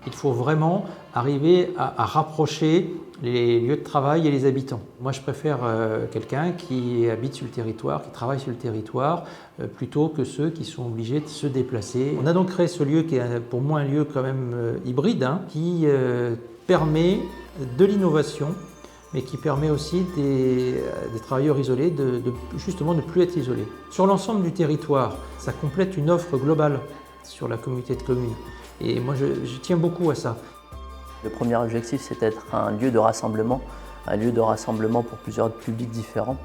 Il faut vraiment arriver à rapprocher les lieux de travail et les habitants. Moi, je préfère quelqu'un qui habite sur le territoire, qui travaille sur le territoire, plutôt que ceux qui sont obligés de se déplacer. On a donc créé ce lieu qui est pour moi un lieu quand même hybride, qui permet de l'innovation, mais qui permet aussi des travailleurs isolés justement de ne plus être isolés. Sur l'ensemble du territoire, ça complète une offre globale sur la communauté de communes. Et moi, je tiens beaucoup à ça. Le premier objectif, c'est d'être un lieu de rassemblement pour plusieurs publics différents.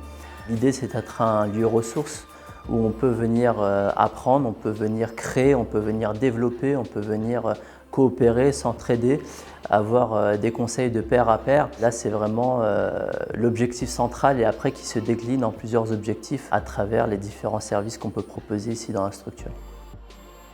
L'idée, c'est d'être un lieu ressource où on peut venir apprendre, on peut venir créer, on peut venir développer, on peut venir coopérer, s'entraider, avoir des conseils de pair à pair. Là, c'est vraiment l'objectif central et après qui se décline en plusieurs objectifs à travers les différents services qu'on peut proposer ici dans la structure.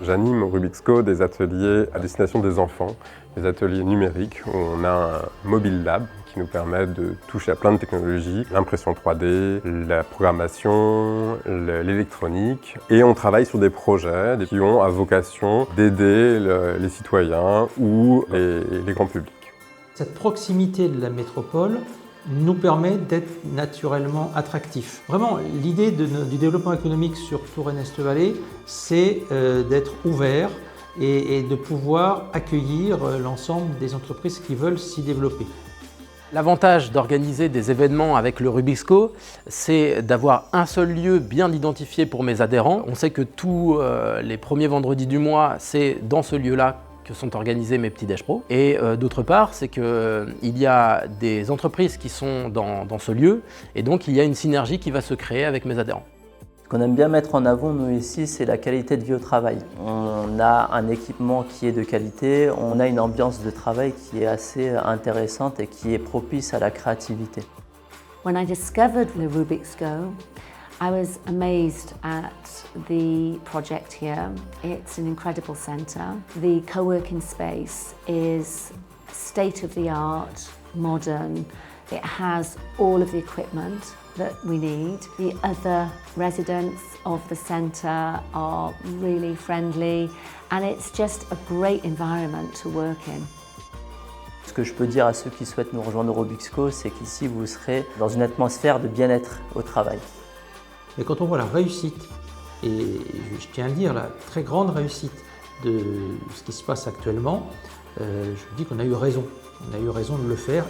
J'anime au Rubik's Co des ateliers à destination des enfants, des ateliers numériques où on a un mobile lab qui nous permet de toucher à plein de technologies, l'impression 3D, la programmation, l'électronique. Et on travaille sur des projets qui ont à vocation d'aider les citoyens ou les grands publics. Cette proximité de la métropole nous permet d'être naturellement attractifs. Vraiment, l'idée du développement économique sur Touraine-Est-Vallée, c'est d'être ouvert et de pouvoir accueillir l'ensemble des entreprises qui veulent s'y développer. L'avantage d'organiser des événements avec le Rubik's Co, c'est d'avoir un seul lieu bien identifié pour mes adhérents. On sait que tous les premiers vendredis du mois, c'est dans ce lieu-là que sont organisés mes petits déj pro. Et d'autre part, c'est qu'il y a des entreprises qui sont dans ce lieu et donc il y a une synergie qui va se créer avec mes adhérents. Ce qu'on aime bien mettre en avant, nous ici, c'est la qualité de vie au travail. On a un équipement qui est de qualité, on a une ambiance de travail qui est assez intéressante et qui est propice à la créativité. When I discovered the Rubik's Go, I was amazed at the project here. It's an incredible centre. The co-working space is state-of-the-art, modern. It has all of the equipment that we need. The other residents of the centre are really friendly and it's just a great environment to work in. Ce que je peux dire à ceux qui souhaitent nous rejoindre au Rubik's Co, c'est qu'ici vous serez dans une atmosphère de bien-être au travail. Mais quand on voit la réussite, et je tiens à le dire, la très grande réussite de ce qui se passe actuellement, je me dis qu'on a eu raison. On a eu raison de le faire.